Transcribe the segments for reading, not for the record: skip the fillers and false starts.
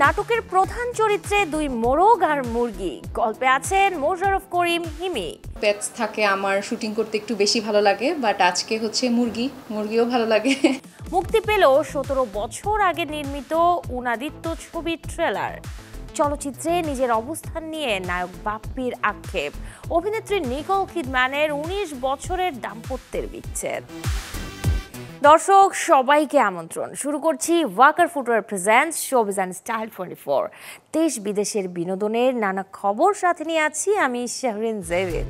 নাটকের প্রধান চরিত্রে দুই মোরগ আর মুরগি, গল্পে আছেন মোশাররফ করিম হিমি। পেটস থাকে আমার শুটিং করতে একটু বেশি ভালো লাগে, বাট আজকে হচ্ছে মুরগিও ভালো লাগে। মুক্তি পেল 17 বছর আগে নির্মিত উনাদিত্য ছবির ট্রেলার। চলচ্চিত্রে নিজের অবস্থান নিয়ে নায়ক বাপ্পির আক্ষেপ, অভিনেত্রী নিকোল কিডম্যানের 19 বছরের দাম্পত্যের বিচ্ছেদ। দর্শক সবাইকে আমন্ত্রণ, শুরু করছি Walker footwear presents showbiz and style 24। দেশ বিদেশের বিনোদনের নানা খবর সাথে নিয়ে আছি আমি শাহরিন জেরিন।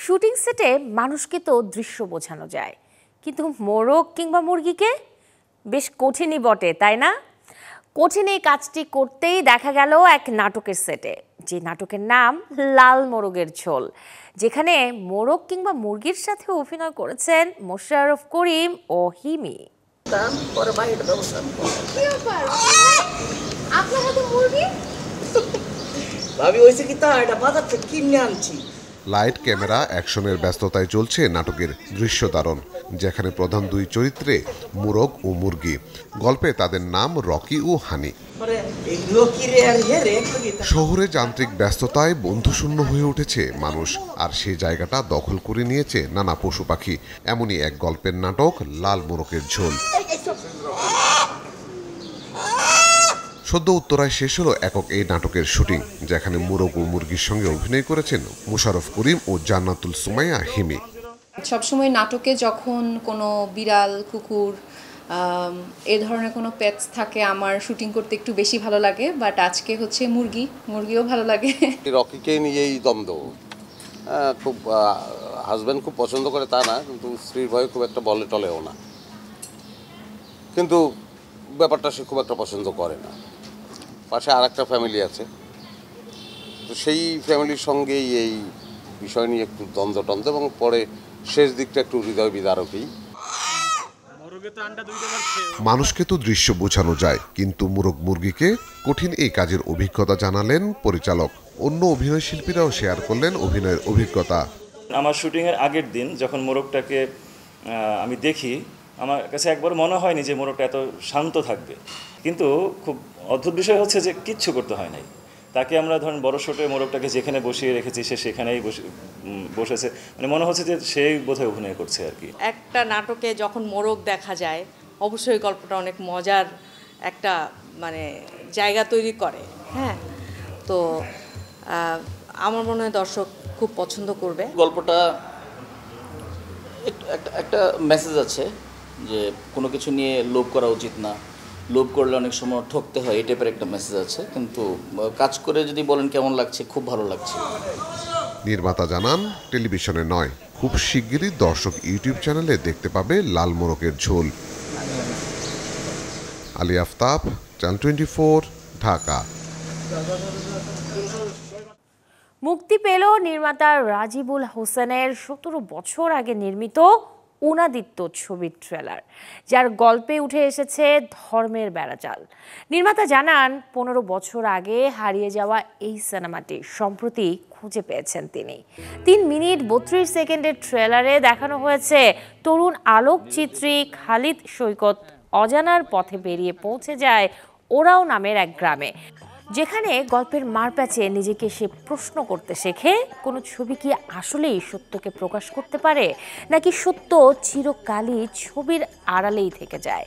শুটিং সেটে মানুষকে তো দৃশ্য বোঝানো যায়, কিন্তু মোরগ কিংবা মুরগিকে বেশ কঠিনই বটে, তাই না? কঠিন এই কাজটি করতেই দেখা গেল এক নাটকের সেটে, যে নাটকের নাম লাল মোরগের ঝোল, যেখানে মোরগ কিংবা মুরগির সাথে অভিনয় করেছেন মোশাররফ করিম ও হিমি। লাইট, ক্যামেরা, অ্যাকশনের ব্যস্ততায় চলছে নাটকের দৃশ্যধারণ, যেখানে প্রধান দুই চরিত্রে মোরগ ও মুরগি। গল্পে তাদের নাম রকি ও হানি। শহরে যান্ত্রিক ব্যস্ততায় বন্ধুশূন্য হয়ে উঠেছে মানুষ, আর সেই জায়গাটা দখল করে নিয়েছে নানা পশু পাখি। এমনই এক গল্পের নাটক লাল মোরগের ঝোল। সদ্য উত্তরায় শেষ হলো একক এই নাটকের শুটিং, যেখানে মোরগ ও মুরগির সঙ্গে অভিনয় করেছেন মোশাররফ করিম ও জান্নাতুল সুমাইয়া হিমি। সবসময় নাটকে যখন কোনো বিড়াল, কুকুর এ ধরনের কোনো পেটস থাকে আমার শুটিং করতে একটু বেশি ভালো লাগে, বাট আজকে হচ্ছে মুরগিও ভালো লাগে। রকিকে নিয়েই দ্বন্দ্ব। খুব হাজব্যান্ড খুব পছন্দ করে তা না, কিন্তু স্ত্রীর ভয়ে খুব একটা বলে টলেও না, কিন্তু ব্যাপারটা সে খুব একটা পছন্দ করে না। পাশে আর একটা ফ্যামিলি আছে, তো সেই ফ্যামিলির সঙ্গেই এই বিষয় নিয়ে একটু দ্বন্দ্ব এবং পরে শেষ দিকটা একটু হৃদয় বিদারকই। মানুষকে তো দৃশ্য বোঝানো যায়, কিন্তু মোরগ মুরগিকে কঠিন এই কাজের অভিজ্ঞতা জানালেন পরিচালক। অন্য অভিনয় শিল্পীরাও শেয়ার করলেন অভিনয়ের অভিজ্ঞতা। আমার শুটিংয়ের আগের দিন যখন মোরগটাকে আমি দেখি, আমার কাছে একবার মনে হয়নি যে মোরগটা এত শান্ত থাকবে, কিন্তু খুব অদ্ভুত বিষয় হচ্ছে যে কিচ্ছু করতে হয় নাই। তাকে আমরা ধরেন বড় শটে মোরগটাকে যেখানে বসিয়ে রেখেছি সে সেখানেই বসেছে, মানে মনে হচ্ছে যে সেই বোধহয় অভিনয় করছে আর কি। একটা নাটকে যখন মোরগ দেখা যায়, অবশ্যই গল্পটা অনেক মজার একটা মানে জায়গা তৈরি করে। হ্যাঁ, তো আমার মনে হয় দর্শক খুব পছন্দ করবে। গল্পটা একটা মেসেজ আছে যে কোনো কিছু নিয়ে লোভ করা উচিত না, লোভ করলে অনেক সময় ঠকতে হয়, এই টাইপের একটা মেসেজ আছে। কিন্তু কাজ করে যদি বলেন কেমন লাগছে, খুব ভালো লাগছে। নির্মাতা জানান, টেলিভিশনে নয়, খুব শিগগিরই দর্শক ইউটিউব চ্যানেলে দেখতে পাবে লাল মোরগের ঝোল। আলী আফতাব, চ্যানেল 24, ঢাকা। মুক্তি পেল নির্মাতা রাজিবুল হোসেনের 17 বছর আগে নির্মিত উনাদিত্য ছবির ট্রেলার, যার গল্পে উঠে এসেছে ধর্মের বেড়াজাল। নির্মাতা জানান, 15 বছর আগে হারিয়ে যাওয়া এই সিনেমাটি সম্প্রতি খুঁজে পেয়েছেন তিনি। 3 মিনিট 32 সেকেন্ডের ট্রেলারে দেখানো হয়েছে তরুণ আলোকচিত্রী খালিদ সৈকত অজানার পথে বেরিয়ে পৌঁছে যায় ওরাও নামের এক গ্রামে, যেখানে গল্পের মারপ্যাচে নিজেকে সে প্রশ্ন করতে শেখে, কোনো ছবি কি আসলেই সত্যকে প্রকাশ করতে পারে, নাকি সত্য চিরকালই ছবির আড়ালেই থেকে যায়।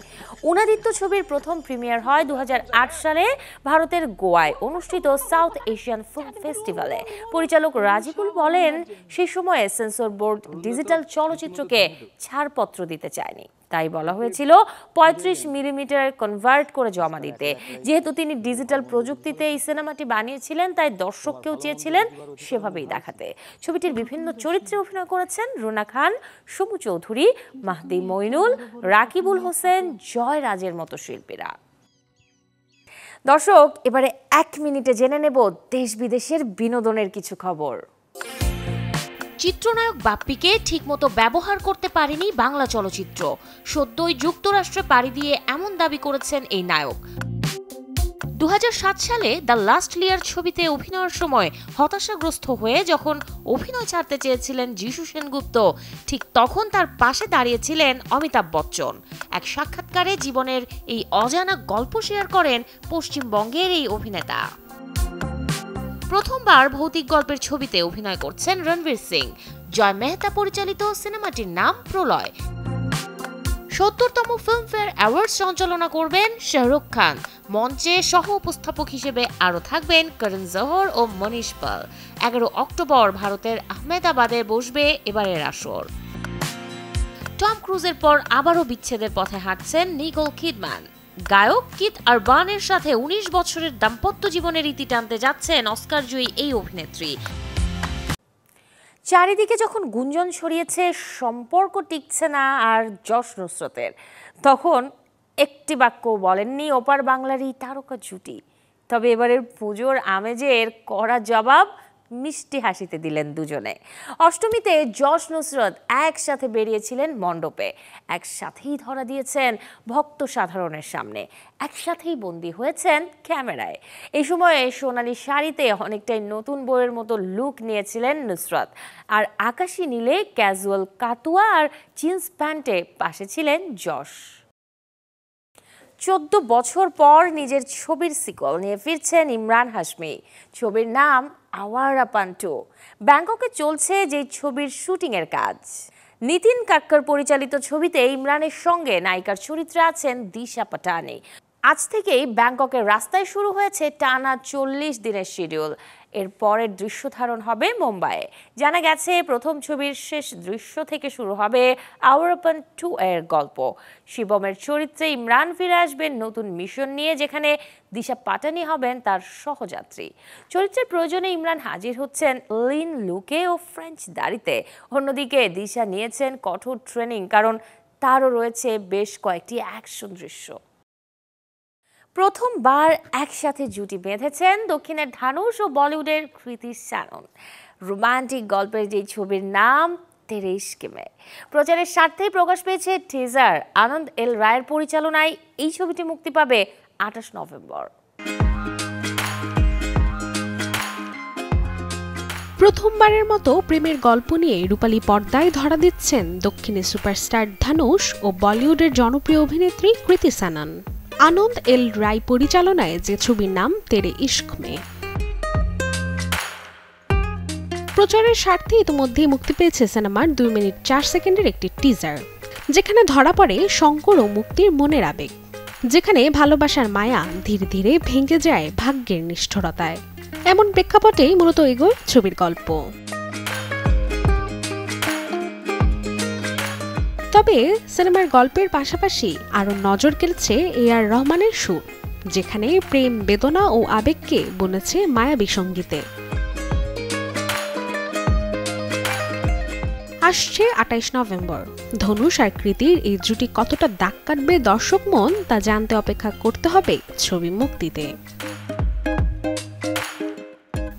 উনাদিত্য ছবির প্রথম প্রিমিয়ার হয় 2008 সালে ভারতের গোয়ায় অনুষ্ঠিত সাউথ এশিয়ান ফিল্ম ফেস্টিভ্যালে। পরিচালক রাজিবুল বলেন, সেই সময়ে সেন্সর বোর্ড ডিজিটাল চলচ্চিত্রকে ছাড়পত্র দিতে চায়নি, তাই বলা হয়েছিল 35 মিলিমিটার কনভার্ট করে জমা দিতে। যেহেতু তিনি ডিজিটাল প্রযুক্তিতে এই সিনেমাটি বানিয়েছিলেন, তাই দর্শককেও চেয়েছিলেন সেভাবেই দেখাতে। ছবিটির বিভিন্ন চরিত্রে অভিনয় করেছেন রুনা খান, সমু চৌধুরী, মাহদি মইনুল, রাকিবুল হোসেন, জয় রাজের মতো শিল্পীরা। দর্শক, এবারে 1 মিনিটে জেনে নেব দেশ বিদেশের বিনোদনের কিছু খবর। চিত্রনায়ক বাপ্পিকে ঠিকমতো ব্যবহার করতে পারেনি বাংলা চলচ্চিত্র। সদ্যই যুক্তরাষ্ট্রে পাড়ি দিয়ে এমন দাবি করেছেন এই নায়ক। 2007 সালে দ্য লাস্ট লিয়ার ছবিতে অভিনয়ের সময় হতাশাগ্রস্ত হয়ে যখন অভিনয় ছাড়তে চেয়েছিলেন যিশু সেনগুপ্ত, ঠিক তখন তার পাশে দাঁড়িয়েছিলেন অমিতাভ বচ্চন। এক সাক্ষাৎকারে জীবনের এই অজানা গল্প শেয়ার করেন পশ্চিমবঙ্গের এই অভিনেতা। প্রথমবার ভৌতিক গল্পের ছবিতে অভিনয় করছেন রণবীর সিং। জয় মেহতা পরিচালিত সিনেমাটির নাম প্রলয়। 70তম ফিল্মফেয়ার অ্যাওয়ার্ডস সঞ্চালনা করবেন শাহরুখ খান। মঞ্চে সহ উপস্থাপক হিসেবে আরও থাকবেন করণ জোহর ও মনীষ পাল। 11 অক্টোবর ভারতের আহমেদাবাদে বসবে এবারের আসর। টম ক্রুজের পর আবারও বিচ্ছেদের পথে হাঁটছেন নিকোল কিডম্যান। গায়ক কিথ আরবানের সাথে 19 বছরের দাম্পত্য জীবনের ইতি টানতে যাচ্ছেন অস্কারজয়ী এই অভিনেত্রী। চারিদিকে যখন গুঞ্জন ছড়িয়েছে সম্পর্ক টিকছে না আর যশ নুসরতের, তখন একটি বাক্য বলেননি ওপার বাংলারই তারকা জুটি। তবে এবারের পুজোর আমেজের কড়া জবাব মিষ্টি হাসিতে দিলেন দুজনে। অষ্টমীতে যশ নুসরত একসাথে বেরিয়েছিলেন মণ্ডপে, একসাথেই ধরা দিয়েছেন ভক্ত সাধারণের সামনে, একসাথেই বন্দী হয়েছেন ক্যামেরায়। এই সময়ে সোনালী শাড়িতে অনেকটাই নতুন বউয়ের মতো লুক নিয়েছিলেন নুসরত, আর আকাশি নীলে ক্যাজুয়াল কাতুয়া আর জিন্স প্যান্টে পাশে ছিলেন যশ। 14 বছর পর নিজের ছবির সিকোয়েল নিয়ে ফিরছেন ইমরান হাশমি। ছবির নাম আওয়ারা পান্টু। ব্যাংককে চলছে যে ছবির শুটিংয়ের কাজ। নিতিন কাক্কর পরিচালিত ছবিতে ইমরানের সঙ্গে নায়িকার চরিত্রে আছেন দিশা পাটানি। আজ থেকেই ব্যাংককের রাস্তায় শুরু হয়েছে টানা 40 দিনের শিডিউল। এর পরের দৃশ্য ধারণ হবে মুম্বাইয়ে। জানা গেছে প্রথম ছবির শেষ দৃশ্য থেকে শুরু হবে আওয়ারাপান 2 এর গল্প। শিবমের চরিত্রে ইমরান ফিরে আসবেন নতুন মিশন নিয়ে, যেখানে দিশা পাটানি হবেন তার সহযাত্রী। চরিত্রের প্রয়োজনে ইমরান হাজির হচ্ছেন লিন লুকে ও ফ্রেঞ্চ দাড়িতে। অন্যদিকে দিশা নিয়েছেন কঠোর ট্রেনিং, কারণ তারও রয়েছে বেশ কয়েকটি অ্যাকশন দৃশ্য। প্রথমবার একসাথে জুটি বেঁধেছেন দক্ষিণের ধানুষ ও বলিউডের কৃতি শ্যানন। রোমান্টিক গল্পের যে ছবির নাম তেরে ইশক মে। প্রচারের স্বার্থেই প্রকাশ পেয়েছে টিজার। আনন্দ এল রায়ের পরিচালনায় এই ছবিটি মুক্তি পাবে 28 নভেম্বর। প্রথমবারের মতো প্রেমের গল্প নিয়ে রূপালী পর্দায় ধরা দিচ্ছেন দক্ষিণের সুপারস্টার ধানুষ ও বলিউডের জনপ্রিয় অভিনেত্রী কৃতি শ্যানন। আনন্দ এল রায় পরিচালনায় যে ছবির নাম তেরে ইশক মে। প্রচারের স্বার্থে ইতিমধ্যেই মুক্তি পেয়েছে সিনেমার 2 মিনিট 4 সেকেন্ডের একটি টিজার, যেখানে ধরা পড়ে শঙ্কর ও মুক্তির মনের আবেগ, যেখানে ভালোবাসার মায়া ধীরে ধীরে ভেঙে যায় ভাগ্যের নিষ্ঠুরতায়। এমন প্রেক্ষাপটেই মূলত এগোয় ছবির গল্প। তবে সিনেমার গল্পের পাশাপাশি আরও নজর কেড়েছে AR রহমানের সুর, যেখানে প্রেম, বেদনা ও আবেগকে বুনেছে মায়াবী সঙ্গীতে। আসছে 28 নভেম্বর। ধনুষ আর কৃতির এই জুটি কতটা দাগ কাটবে দর্শক মন, তা জানতে অপেক্ষা করতে হবে ছবি মুক্তিতে।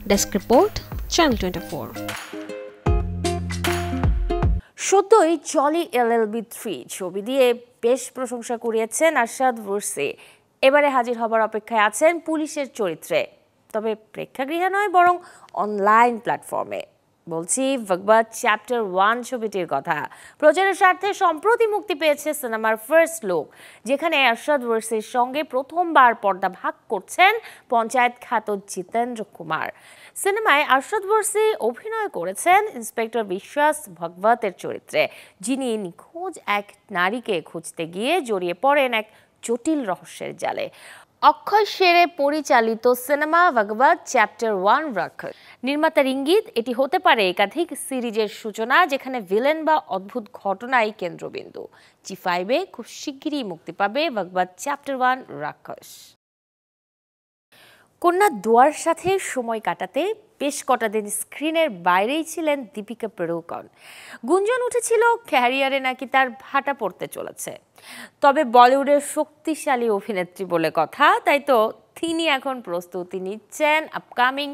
Desk report, channel 24। সদ্যই জলি LLB 3 ছবি দিয়ে বেশ প্রশংসা কুড়িয়েছেন আরশাদ ওরসি। এবারে হাজির হবার অপেক্ষায় আছেন পুলিশের চরিত্রে, তবে প্রেক্ষাগৃহে নয় বরং অনলাইন প্ল্যাটফর্মে। বলছি ভগবত চ্যাপ্টার 1 ছবিটির কথা। প্রচারের স্বার্থে সম্প্রতি মুক্তি পেয়েছে সিনেমার ফার্স্ট লুক, যেখানে আরশাদ ওরসির সঙ্গে প্রথমবার পর্দা ভাগ করছেন পঞ্চায়েত খ্যাত জিতেন্দ্র কুমার। সিনেমায় আরশাদ ওরসি অভিনয় করেছেন ইন্সপেক্টর বিশ্বাস ভগবতের চরিত্রে, যিনি নিখোঁজ এক নারীকে খুঁজতে গিয়ে জড়িয়ে পড়েন এক জটিল রহস্যের জালে। অক্ষয় শেরে পরিচালিত সিনেমা ভগবত চ্যাপ্টার 1 রাক্ষস। নির্মাতার ইঙ্গিত এটি হতে পারে একাধিক সিরিজের সূচনা, যেখানে ভিলেন বা অদ্ভুত ঘটনাই কেন্দ্রবিন্দু। G5-এ খুব শিগগিরই মুক্তি পাবে ভগবত চ্যাপ্টার 1 রাক্ষস। কন্যা দুয়ার সাথে সময় কাটাতে বেশ কটা দিন স্ক্রিনের বাইরেই ছিলেন দীপিকা পাড়ুকোন। গুঞ্জন উঠেছিল ক্যারিয়ারে নাকি তার ভাটা পড়তে চলেছে। তবে বলিউডের শক্তিশালী অভিনেত্রী বলে কথা, তাই তো তিনি এখন প্রস্তুতি নিচ্ছেন আপকামিং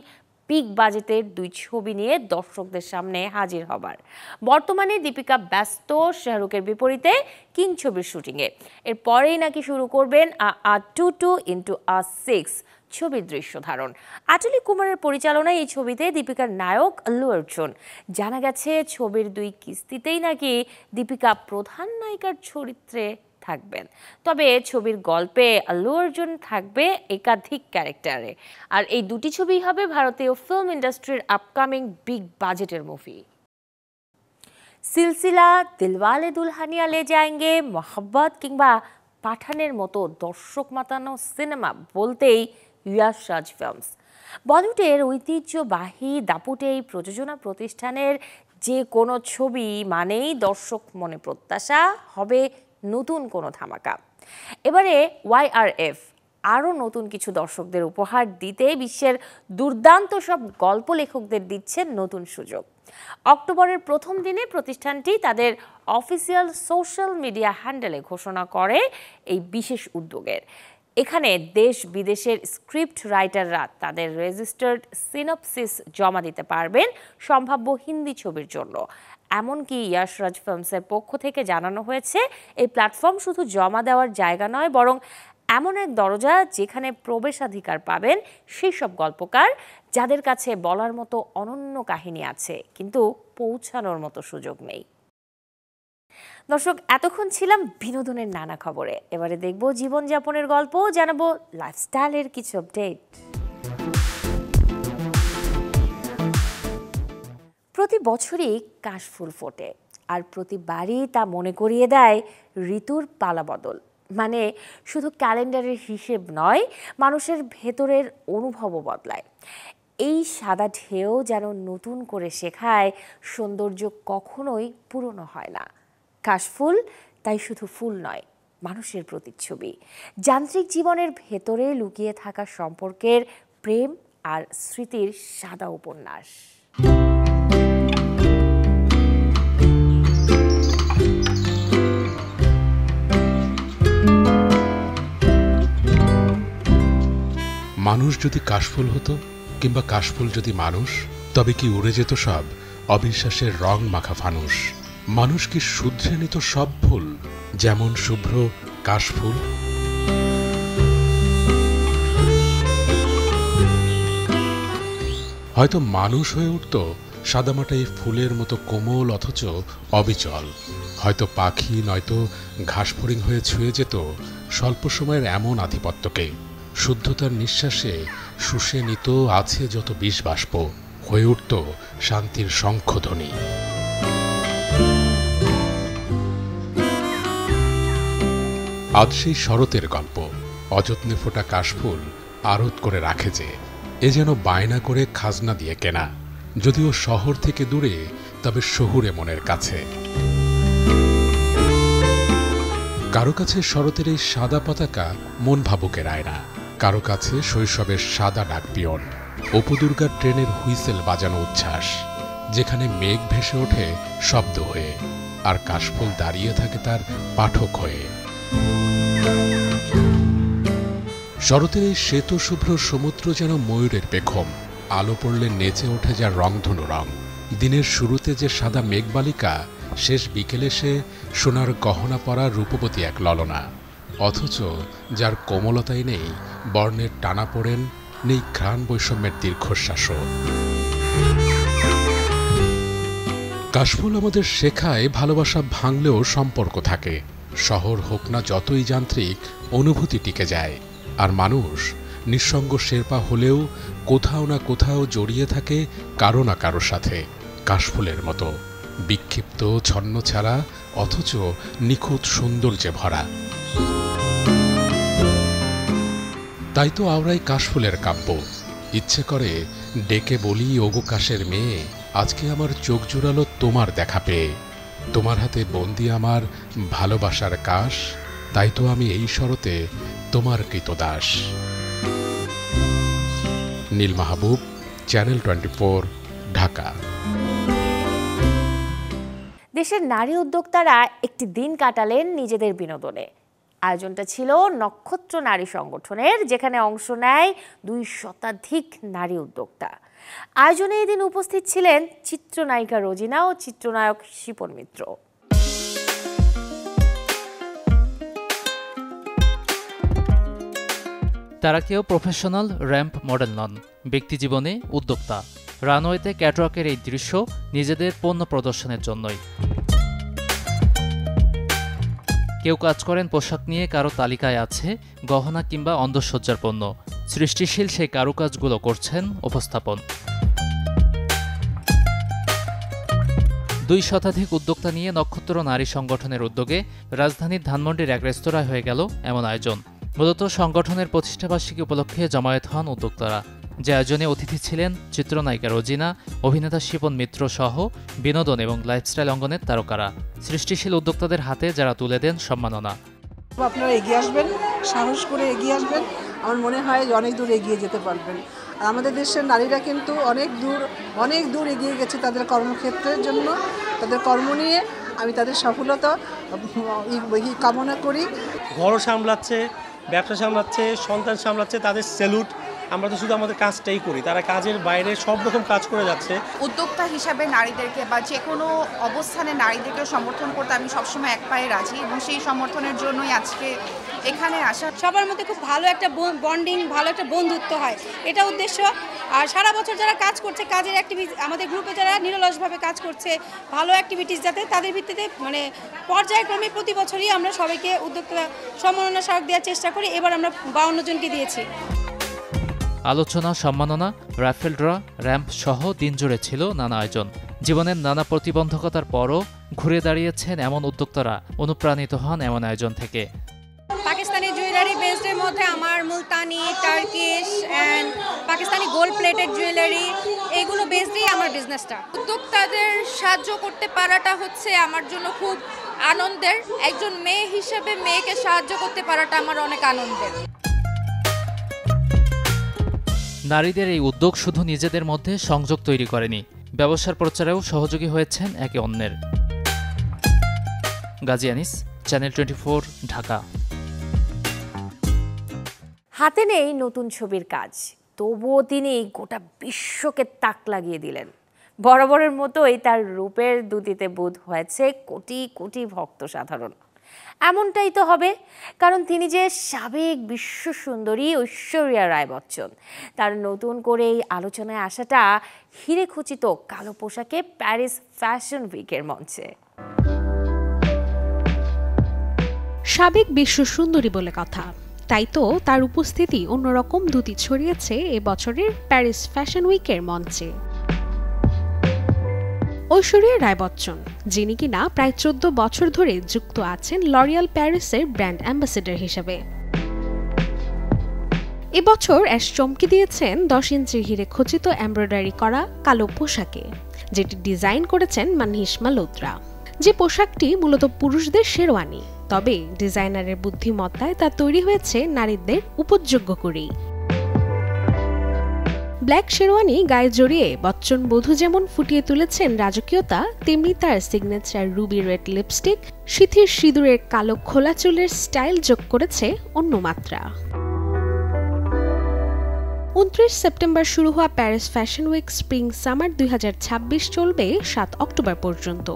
পিক বাজেটের 2 ছবি নিয়ে দর্শকদের সামনে হাজির হবার। বর্তমানে দীপিকা ব্যস্ত শাহরুখের বিপরীতে কিং ছবির শুটিংয়ে। এরপরেই নাকি শুরু করবেন A 2 into A 6 ছবির দৃশ্য ধারণ। আটলি কুমারের পরিচালনায় এই ছবিতে দীপিকার নায়ক আল্লু অর্জুন। জানা গেছে ছবির 2 কিস্তিতেই নাকি দীপিকা প্রধান নায়িকার চরিত্রে থাকবেন। তবে ছবির গল্পে আল্লু অর্জুন থাকবে একাধিক ক্যারেক্টারে। আর এই 2টি ছবিই হবে ভারতীয় ফিল্ম ইন্ডাস্ট্রির আপকামিং বিগ বাজেটের মুভি। সিলসিলা, দিলওয়ালে দুলহানিয়া লে যায়েঙ্গে, মোহাব্বত কিংবা পাঠানের মতো দর্শক মাতানো সিনেমা বলতেই ইয়াশ রাজ ফিল্মস। বলিউডের ঐতিহ্যবাহী দাপুটে এই প্রযোজনা প্রতিষ্ঠানের যে কোনো ছবি মানেই দর্শক মনে প্রত্যাশা হবে নতুন কোনো ধামাকা। এবারে YRF আরও নতুন কিছু দর্শকদের উপহার দিতে বিশ্বের দুর্দান্ত সব গল্প লেখকদের দিচ্ছে নতুন সুযোগ। অক্টোবরের প্রথম দিনে প্রতিষ্ঠানটি তাদের অফিসিয়াল সোশ্যাল মিডিয়া হ্যান্ডেলে ঘোষণা করে এই বিশেষ উদ্যোগের। এখানে দেশ বিদেশের স্ক্রিপ্ট রাইটাররা তাদের রেজিস্টার্ড সিনপসিস জমা দিতে পারবেন সম্ভাব্য হিন্দি ছবির জন্য। এমনকি ইয়াশ রাজ ফিল্মসের পক্ষ থেকে জানানো হয়েছে এই প্ল্যাটফর্ম শুধু জমা দেওয়ার জায়গা নয়, বরং এমন এক দরজা যেখানে প্রবেশাধিকার পাবেন সেই সব গল্পকার যাদের কাছে বলার মতো অনন্য কাহিনী আছে কিন্তু পৌঁছানোর মতো সুযোগ নেই। দর্শক, এতক্ষণ ছিলাম বিনোদনের নানা খবরে। এবারে দেখব জীবনযাপনের গল্প, জানাবো লাইফস্টাইলের কিছু আপডেট। প্রতি বছরই কাশফুল ফোটে, আর প্রতিবারই তা মনে করিয়ে দেয় ঋতুর পালাবদল। মানে শুধু ক্যালেন্ডারের হিসেব নয়, মানুষের ভেতরের অনুভবও বদলায়। এই সাদা ঢেউ যেন নতুন করে শেখায় সৌন্দর্য কখনোই পুরনো হয় না। কাশফুল তাই শুধু ফুল নয়, মানুষের প্রতিচ্ছবি, যান্ত্রিক জীবনের ভেতরে লুকিয়ে থাকা সম্পর্কের প্রেম আর স্মৃতির সাদা উপন্যাস। মানুষ যদি কাশফুল হতো, কিংবা কাশফুল যদি মানুষ, তবে কি উড়ে যেত সব অবিশ্বাসের রং মাখা ফানুষ? মানুষ কি শুধরে নিত সব ফুল, যেমন শুভ্র কাশফুল? হয়তো মানুষ হয়ে উঠত সাদামাটা এই ফুলের মতো কোমল অথচ অবিচল। হয়তো পাখি নয়তো ঘাসফড়িং হয়ে ছুঁয়ে যেত স্বল্প সময়ের এমন আধিপত্যকে। শুদ্ধতার নিঃশ্বাসে শুষে নিত আছে যত বিষ বাষ্প, হয়ে উঠত শান্তির শঙ্খধ্বনি। আজ সেই শরতের গল্প। অযত্নে ফোটা কাশফুল আড়ত করে রাখে যে, এ যেন বায়না করে খাজনা দিয়ে কেনা। যদিও শহর থেকে দূরে, তবে শহুরে মনের কাছে। কারো কাছে শরতের এই সাদা পতাকা মন ভাবুকের আয়না, কারো কাছে শৈশবের সাদা ডাকপিয়ন, অপুদুর্গার ট্রেনের হুইসেল বাজানো উচ্ছ্বাস, যেখানে মেঘ ভেসে ওঠে শব্দ হয়ে, আর কাশফুল দাঁড়িয়ে থাকে তার পাঠক হয়ে। শরতের এই শ্বেত শুভ্র সমুদ্র যেন ময়ূরের পেখম, আলো পড়লে নেচে ওঠে যার রংধনু রং। দিনের শুরুতে যে সাদা মেঘবালিকা, শেষ বিকেলে সে সোনার গহনা পরা রূপবতী এক ললনা। অথচ যার কোমলতাই নেই বর্ণের টানাপোড়েন, নেই ঘ্রাণ বৈষম্যের দীর্ঘশ্বাসও। কাশফুল আমাদের শেখায় ভালোবাসা ভাঙলেও সম্পর্ক থাকে। শহর হোক না যতই যান্ত্রিক, অনুভূতি টিকে যায়। আর মানুষ নিঃসঙ্গ শেরপা হলেও কোথাও না কোথাও জড়িয়ে থাকে কারো না কারো সাথে, কাশফুলের মতো বিক্ষিপ্ত ছন্নছাড়া অথচ নিখুঁত সৌন্দর্যে ভরা। তাই তো আওড়াই কাশফুলের কাব্য। ইচ্ছে করে ডেকে বলি, ওগো কাশের মেয়ে, আজকে আমার চোখ জুড়ালো তোমার দেখা পেয়ে। তোমার হাতে বন্দি আমার ভালোবাসার কাশ, তাই তো আমি এই শরতে তোমার কৃতদাস। নীল মাহবুব, চ্যানেল 24, ঢাকা। দেশের নারী উদ্যোক্তারা একটি দিন কাটালেন নিজেদের বিনোদনে। আয়োজনটা ছিল নক্ষত্র নারী সংগঠনের, যেখানে অংশ নেয় 2 শতাধিক নারী উদ্যোক্তা। আয়োজনে এদিন উপস্থিত ছিলেন চিত্রনায়িকা রোজিনা ও চিত্রনায়ক শিপন মিত্র। তারা কেউ প্রফেশনাল র্যাম্প মডেল নন, ব্যক্তিজীবনে উদ্যোক্তা। রানওয়েতে ক্যাটওয়াকের এই দৃশ্য নিজেদের পণ্য প্রদর্শনের জন্যই। কেউ কাজ করেন পোশাক নিয়ে, কারো তালিকায় আছে গহনা কিংবা অন্দরসজ্জার পণ্য। সৃষ্টিশীল সেই কারুকাজগুলো করছেন উপস্থাপন। 2 শতাধিক উদ্যোক্তা নিয়ে নক্ষত্র নারী সংগঠনের উদ্যোগে রাজধানীর ধানমন্ডির এক রেস্তোরাঁয় হয়ে গেল এমন আয়োজন। মূলত সংগঠনের প্রতিষ্ঠাবার্ষিকী উপলক্ষে জমায়েত হন উদ্যোক্তারা। যে আয়োজনে অতিথি ছিলেন চিত্রনায়িকা রোজিনা, অভিনেতা শিপন মিত্র সহ বিনোদন এবং লাইফস্টাইল অঙ্গনের তারকারা। সৃষ্টিশীল উদ্যোক্তাদের হাতে যারা তুলে দেন সম্মাননা। আপনারা এগিয়ে আসবেন, সাহস করে এগিয়ে আসবেন, আমার মনে হয় যে অনেক দূর এগিয়ে যেতে পারবেন। আর আমাদের দেশের নারীরা কিন্তু অনেক দূর এগিয়ে গেছে তাদের কর্মক্ষেত্রের জন্য। তাদের কর্ম নিয়ে আমি তাদের সফলতা কামনা করি। ঘরও সামলাচ্ছে, ব্যবসা সামলাচ্ছে, সন্তান সামলাচ্ছে, তাদের স্যালুট। আমরা তো শুধু আমাদের কাজটাই করি, তারা কাজের বাইরে সব রকম কাজ করে যাচ্ছে। উদ্যোক্তা হিসাবে নারীদেরকে বা যে কোনো অবস্থানে নারীদেরকে সমর্থন করতে আমি সবসময় এক পায়ে রাজি, এবং সেই সমর্থনের জন্যই আজকে এখানে আসা। সবার মধ্যে খুব ভালো একটা বন্ডিং, ভালো একটা বন্ধুত্ব হয়, এটা উদ্দেশ্য। আর সারা বছর যারা কাজ করছে, কাজের অ্যাক্টিভিটি, আমাদের গ্রুপে যারা নিরলসভাবে কাজ করছে, ভালো অ্যাক্টিভিটিস যাতে তাদের ভিত্তিতে মানে পর্যায়ক্রমে প্রতি বছরই আমরা সবাইকে উদ্যোক্তা সম্মাননা স্মারক দেওয়ার চেষ্টা করি। এবার আমরা 52 জনকে দিয়েছি। আলোচনা, সম্মাননা, রাফেল ড্র, র্যাম্প সহ দিনজুড়ে ছিল নানা আয়োজন। জীবনের নানা প্রতিবন্ধকতার পরও ঘুরে দাঁড়িয়েছেন এমন উদ্যোক্তারা, অনুপ্রাণিত হন এমন আয়োজন থেকে। পাকিস্তানি জুয়েলারি বেসডের মধ্যে আমার Multani, Turkish and Pakistani gold plated jewellery, এইগুলো বেস দিয়েই আমার বিজনেসটা। উদ্যোক্তাদের সাহায্য করতে পারাটা হচ্ছে আমার জন্য খুব আনন্দের। একজন মেয়ে হিসেবে মেয়েকে সাহায্য করতে পারাটা আমার অনেক আনন্দের। নারীদের এই উদ্যোগ শুধু নিজেদের মধ্যে সংযোগ তৈরি করেনি, ব্যবসার প্রচারেও সহযোগী হয়েছেন একে অন্যের। গাজী আনিস, চ্যানেল 24, ঢাকা। হাতে নেই নতুন ছবির কাজ, তবুও তিনি গোটা বিশ্বকে তাক লাগিয়ে দিলেন। বরাবরের মতোই তার রূপের দ্যুতিতে বোধ হয়েছে কোটি কোটি ভক্ত সাধারণ। এমনটাই তো হবে, কারণ তিনি যে সাবেক বিশ্ব সুন্দরী ঐশ্বরিয়া রায় বচ্চন। তার নতুন করে এই আলোচনায় আসাটা হিরে খচিত কালো পোশাকে প্যারিস ফ্যাশন উইকের মঞ্চে। সাবেক বিশ্ব সুন্দরী বলে কথা, তাই তো তার উপস্থিতি অন্যরকম দ্যুতি ছড়িয়েছে এ বছরের প্যারিস ফ্যাশন উইকের মঞ্চে। ঐশ্বরিয়া রায় বচ্চন, যিনি কিনা প্রায় 14 বছর ধরে যুক্ত আছেন লরিয়াল প্যারিসের ব্র্যান্ড অ্যাম্বাসেডর হিসেবে, এবছর অ্যাশ চমকে দিয়েছেন 10 ইঞ্চির হিরে খচিত এমব্রয়ডারি করা কালো পোশাকে, যেটি ডিজাইন করেছেন মানহিস মালহোত্রা। যে পোশাকটি মূলত পুরুষদের শেরওয়ানি, তবে ডিজাইনারের বুদ্ধিমত্তায় তা তৈরি হয়েছে নারীদের উপযোগ্য করেই। ব্ল্যাক শেরওয়ানি গায়ে জড়িয়ে বচ্চন বধূ যেমন ফুটিয়ে তুলেছেন রাজকীয়তা, তেমনি তার সিগনেচার রুবি রেড লিপস্টিক, সিথির সিঁদুরের কালো খোলা চুলের স্টাইল যোগ করেছে অন্য মাত্রা। 29 সেপ্টেম্বর শুরু হওয়া Paris fashion week spring summer 2026 চলবে 7 অক্টোবর পর্যন্ত।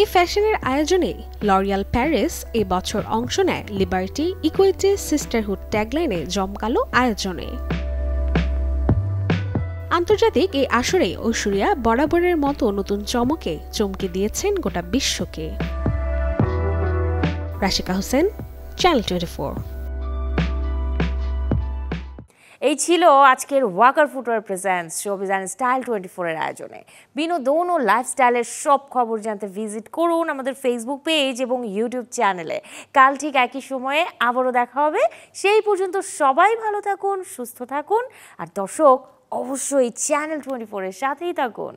এই ফ্যাশনের আয়োজনে লরিয়াল প্যারিস এ বছর অংশ নেয় লিবার্টি, ইকুইটি, সিস্টারহুড ট্যাগলাইনে জমকালো আয়োজনে। আন্তর্জাতিক এই আসরে ঐশ্বরিয়া বরাবরের মতো নতুন চমকে চমকে দিয়েছেন গোটা বিশ্বকে। রাশিকা হোসেন, চ্যানেল 24। এই ছিল আজকের Walker footwear presents showbiz and style 24 এর আয়োজনে। বিনোদন ও লাইফস্টাইলের সব খবর জানতে ভিজিট করুন আমাদের ফেসবুক পেজ এবং ইউটিউব চ্যানেলে। কাল ঠিক একই সময়ে আবারও দেখা হবে। সেই পর্যন্ত সবাই ভালো থাকুন, সুস্থ থাকুন, আর দর্শক অবশ্যই চ্যানেল 24 এর সাথেই থাকুন।